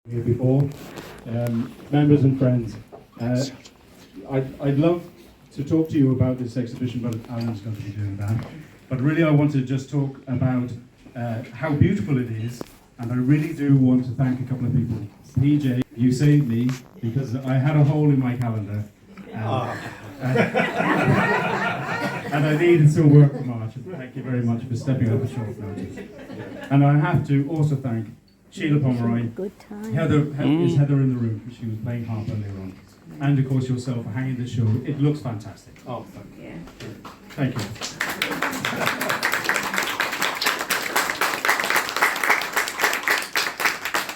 Here before, members and friends, I'd love to talk to you about this exhibition, but Alan's going to be doing that. But really I want to just talk about how beautiful it is, and I really do want to thank a couple of people. PJ, you saved me, because I had a hole in my calendar, and I needed some work for March, and thank you very much for stepping up at short notice. And I have to also thank Sheila Pomeroy, Heather in the room, because she was playing harp earlier on, and of course yourself for hanging this show. It looks fantastic. Oh, thank you.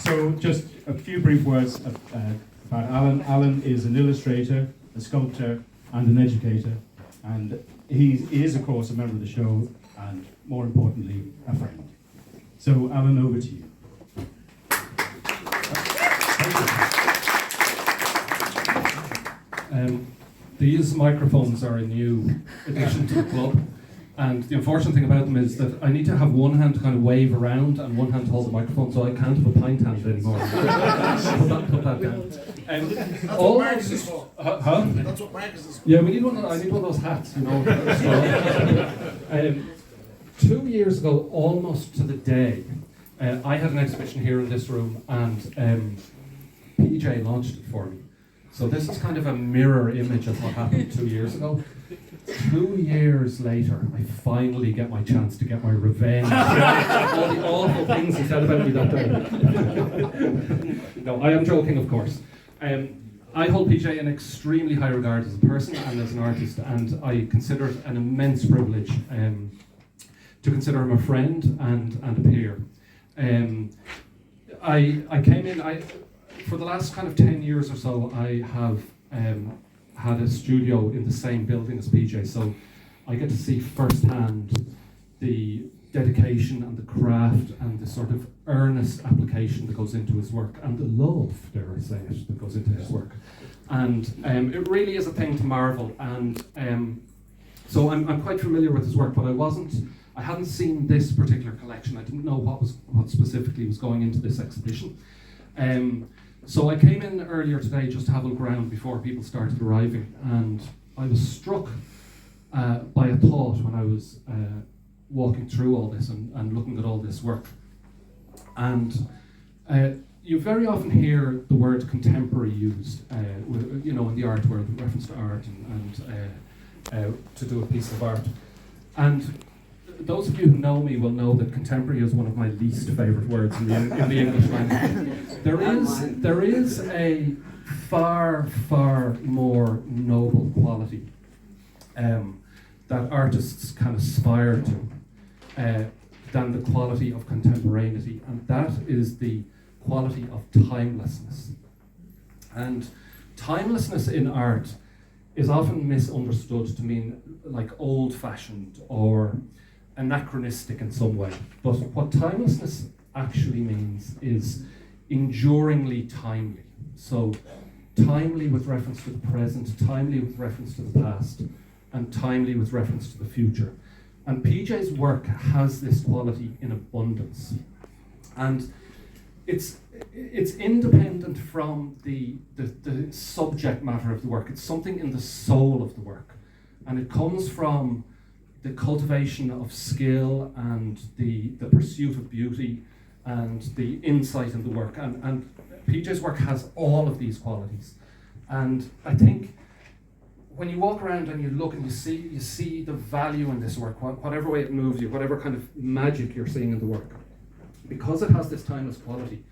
So just a few brief words about Alan. Alan is an illustrator, a sculptor, and an educator, and he is of course a member of the show, and more importantly, a friend. So Alan, over to you. These microphones are a new addition to the club, and the unfortunate thing about them is that I need to have one hand to kind of wave around and one hand to hold the microphone, so I can't have a pint hand anymore. put that down. All Marcus is for. Huh? That's what Marcus is for. Yeah, we need one. I need one of those hats, you know. 2 years ago, almost to the day, I had an exhibition here in this room, and PJ launched it for me. So this is kind of a mirror image of what happened 2 years ago. 2 years later, I finally get my chance to get my revenge for all the awful things he said about me that day. No, I am joking, of course. I hold PJ in extremely high regard as a person and as an artist, and I consider it an immense privilege to consider him a friend and a peer. I came in, for the last kind of 10 years or so, I have had a studio in the same building as PJ, so I get to see firsthand the dedication and the craft and the sort of earnest application that goes into his work, and the love, dare I say it, that goes into his work. And it really is a thing to marvel, and so I'm quite familiar with his work, but I hadn't seen this particular collection. I didn't know what specifically was going into this exhibition. So I came in earlier today just to have a look around before people started arriving, and I was struck by a thought when I was walking through all this and looking at all this work. And you very often hear the word contemporary used, in the art world, with reference to art and to do a piece of art. And those of you who know me will know that contemporary is one of my least favourite words in the English language. There is a far, far more noble quality that artists can aspire to than the quality of contemporaneity, and that is the quality of timelessness. And timelessness in art is often misunderstood to mean like old-fashioned or anachronistic in some way. But what timelessness actually means is enduringly timely. So timely with reference to the present, timely with reference to the past, and timely with reference to the future. And PJ's work has this quality in abundance. And it's independent from the subject matter of the work. It's something in the soul of the work. And it comes from the cultivation of skill and the pursuit of beauty and the insight in the work. And PJ's work has all of these qualities. And I think when you walk around and you look and you see the value in this work, whatever way it moves you, whatever kind of magic you're seeing in the work, because it has this timeless quality,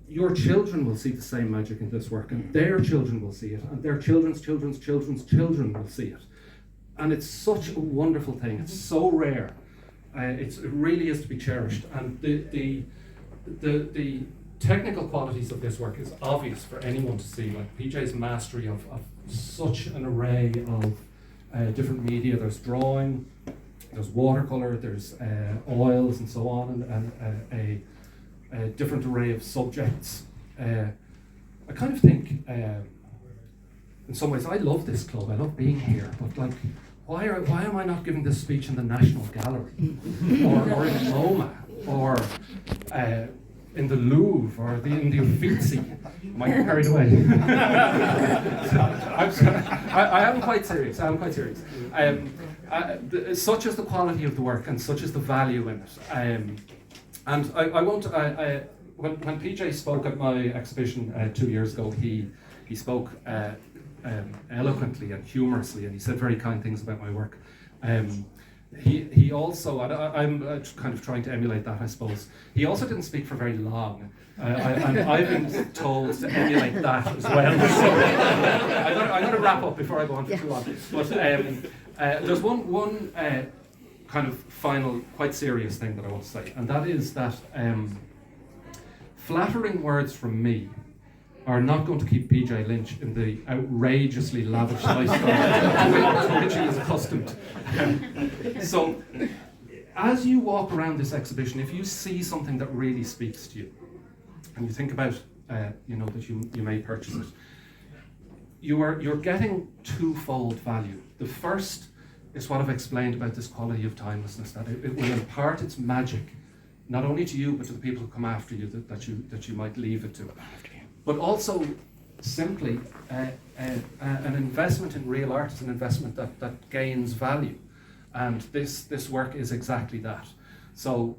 your children will see the same magic in this work, and their children will see it, and their children's children's children's children will see it. And it's such a wonderful thing. It's so rare. It really is to be cherished. And the technical qualities of this work is obvious for anyone to see. Like PJ's mastery of such an array of different media. There's drawing, there's watercolor, there's oils and so on, and a different array of subjects. I kind of think, in some ways, I love this club. I love being here, but like, why am I not giving this speech in the National Gallery or in MoMA or in the Louvre or in the Uffizi. Might get carried away. I am quite serious. Such is the quality of the work and such is the value in it. And I won't. When PJ spoke at my exhibition 2 years ago, he spoke eloquently and humorously, and he said very kind things about my work. He also, and I'm kind of trying to emulate that, I suppose. He also didn't speak for very long, and I've been told to emulate that as well. So I'm going to wrap up before I go on for too long. But there's one kind of final, quite serious thing that I want to say, and that is that flattering words from me are not going to keep PJ Lynch in the outrageously lavish lifestyle to which he is accustomed. So, as you walk around this exhibition, if you see something that really speaks to you, and you think about, that you may purchase it, you're getting twofold value. The first is what I've explained about this quality of timelessness, that it will impart its magic, not only to you but to the people who come after you, that you might leave it to. But also, simply, an investment in real art is an investment that gains value, and this work is exactly that. So,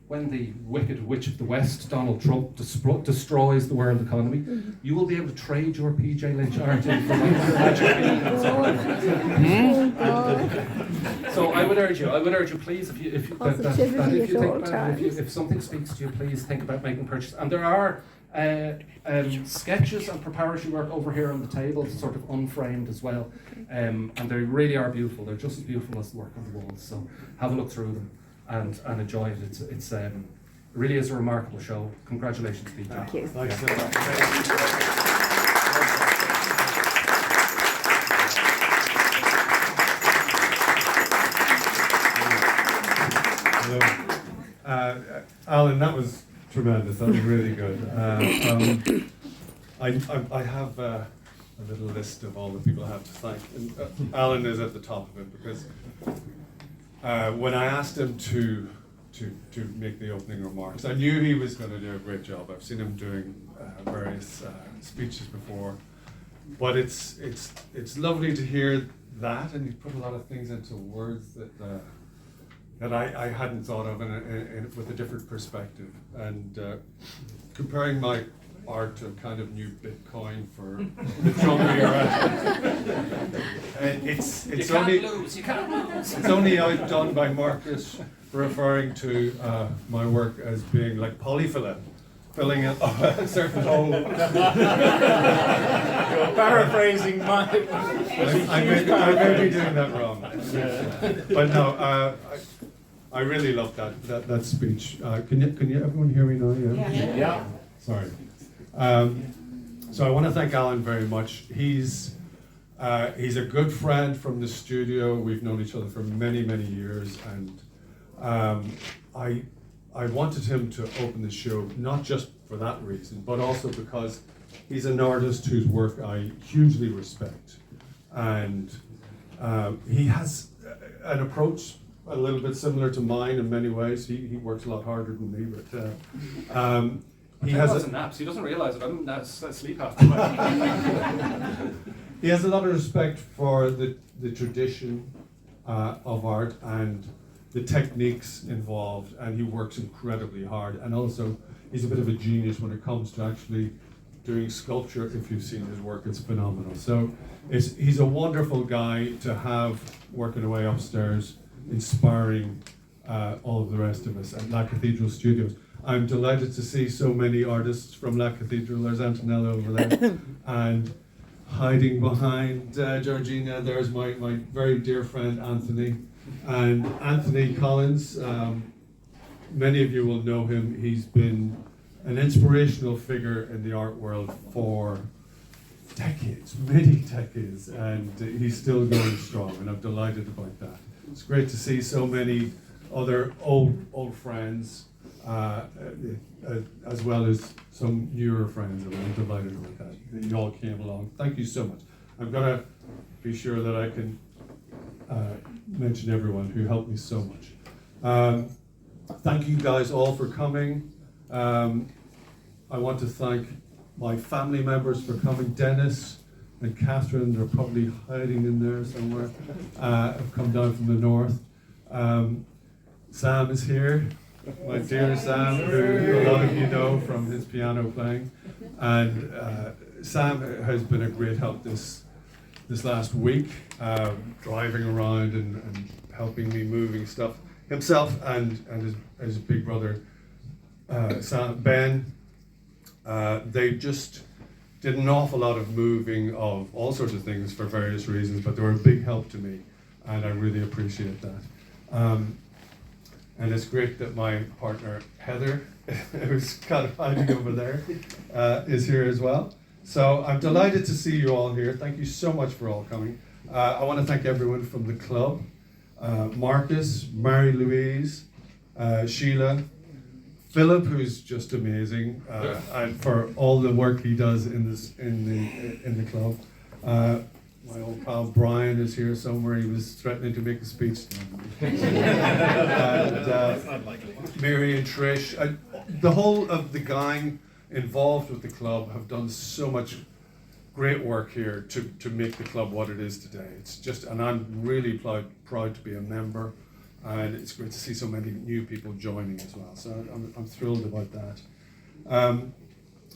when the wicked witch of the West, Donald Trump, destroys the world economy, you will be able to trade your PJ Lynch art in for magic beans. So I would urge you, please, if you think about it, if something speaks to you, please think about making a purchase. And there are sketches and preparatory work over here on the table, sort of unframed as well, and they really are beautiful. They're just as beautiful as the work on the walls. So have a look through them and enjoy it. It really is a remarkable show. Congratulations, PJ. Thank you. Thanks so much. Alan, that was tremendous. That was really good. I have a little list of all the people I have to thank, and Alan is at the top of it because when I asked him to make the opening remarks, I knew he was going to do a great job. I've seen him doing various speeches before, but it's lovely to hear that, and he put a lot of things into words that I hadn't thought of with a different perspective, and comparing my art to a kind of new Bitcoin for the Trump era. It's only outdone by Marcus referring to my work as being like polyfill, filling a certain hole. Paraphrasing my. I may be doing that wrong. But no, I really loved that speech. Can you everyone hear me now? Yeah. Sorry. So I want to thank Alan very much. He's a good friend from the studio. We've known each other for many years, and I wanted him to open the show not just for that reason, but also because he's an artist whose work I hugely respect, and he has an approach a little bit similar to mine in many ways. He works a lot harder than me, but he has naps. He doesn't realise it. I'm asleep half the time. He has a lot of respect for the tradition of art and the techniques involved, and he works incredibly hard. And also, he's a bit of a genius when it comes to actually doing sculpture. If you've seen his work, it's phenomenal. So he's a wonderful guy to have working away upstairs, inspiring all of the rest of us at La Cathedral Studios. I'm delighted to see so many artists from La Cathedral. There's Antonella over there, and hiding behind Georgina, there's my very dear friend Anthony. And Anthony Collins, many of you will know him. He's been an inspirational figure in the art world for decades, many decades, and he's still going strong, and I'm delighted about that. It's great to see so many other old friends, as well as some newer friends, and I'm delighted about that you all came along. Thank you so much. I'm going to be sure that I can mention everyone who helped me so much. Thank you guys all for coming. I want to thank my family members for coming. Dennis and Catherine, they're probably hiding in there somewhere, have come down from the north. Sam is here, my dear Sam, who a lot of you know from his piano playing. And Sam has been a great help this last week, driving around and helping me moving stuff himself and his big brother Sam, Ben. They just did an awful lot of moving of all sorts of things for various reasons, but they were a big help to me, and I really appreciate that. And it's great that my partner Heather, who's kind of hiding over there, is here as well. So I'm delighted to see you all here. Thank you so much for all coming. I want to thank everyone from the club, Marcus, Mary Louise, Sheila, Philip, who's just amazing, and for all the work he does in the club. My old pal Brian is here somewhere. He was threatening to make a speech. And Mary and Trish, the whole of the gang involved with the club have done so much great work here to make the club what it is today. It's just, and I'm really proud to be a member, and it's great to see so many new people joining as well. So I'm thrilled about that.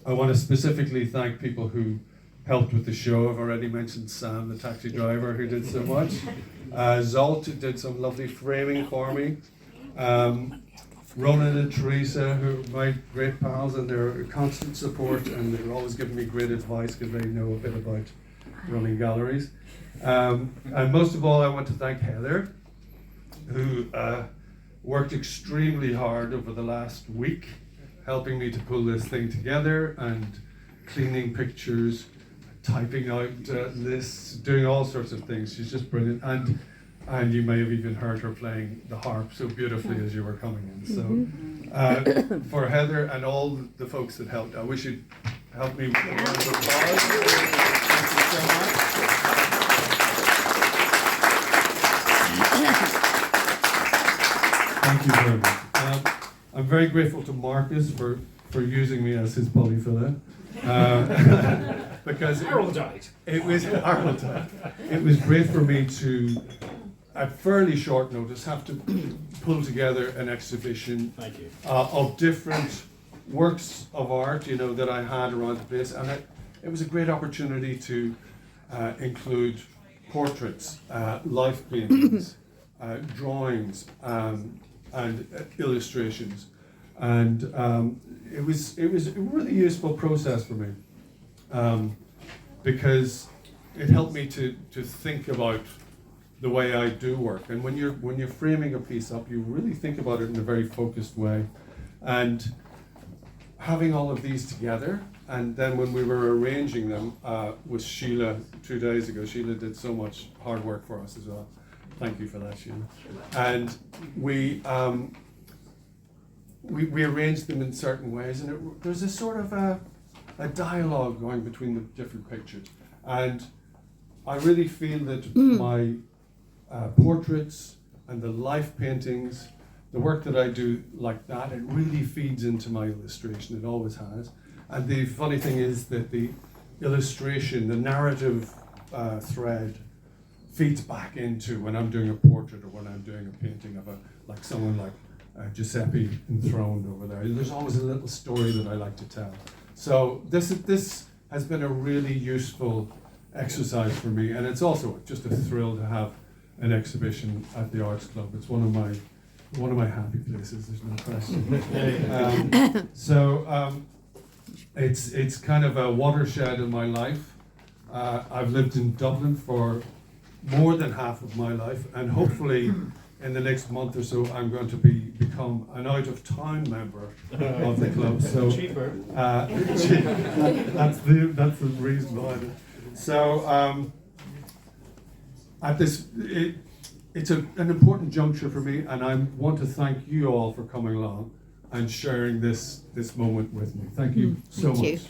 I want to specifically thank people who helped with the show. I've already mentioned Sam, the taxi driver, who did so much. Zolt did some lovely framing for me. Ronan and Teresa, who are my great pals, and they're constant support, and they're always giving me great advice because they know a bit about running galleries. And most of all, I want to thank Heather, who worked extremely hard over the last week, helping me to pull this thing together and cleaning pictures, typing out lists, doing all sorts of things. She's just brilliant. And you may have even heard her playing the harp so beautifully as you were coming in. So for Heather and all the folks that helped, I wish you'd help me with a round of applause. Thank you so much. Thank you very much. I'm very grateful to Marcus for using me as his polyfiller. Because it was great for me to, at fairly short notice, have to pull together an exhibition of different works of art, that I had around the place, and it was a great opportunity to include portraits, life paintings, drawings, and illustrations, and it was a really useful process for me. Because it helped me to think about the way I do work. And when you're framing a piece up, you really think about it in a very focused way. And having all of these together, and then when we were arranging them with Sheila 2 days ago, Sheila did so much hard work for us as well. Thank you for that, Sheila. And we arranged them in certain ways, and there's a sort of a dialogue going between the different pictures. And I really feel that my portraits and the life paintings, the work that I do like that, it really feeds into my illustration. It always has. And the funny thing is that the illustration, the narrative thread, feeds back into when I'm doing a portrait or when I'm doing a painting of someone like Giuseppe enthroned over there. There's always a little story that I like to tell. So this has been a really useful exercise for me, and it's also just a thrill to have an exhibition at the Arts Club. It's one of my happy places. There's no question. It's kind of a watershed in my life. I've lived in Dublin for more than half of my life, and hopefully in the next month or so I'm going to become an out-of-town member of the club. So cheaper. That's the reason behind it. So it's an important juncture for me, and I want to thank you all for coming along and sharing this moment with me. Thank you so much.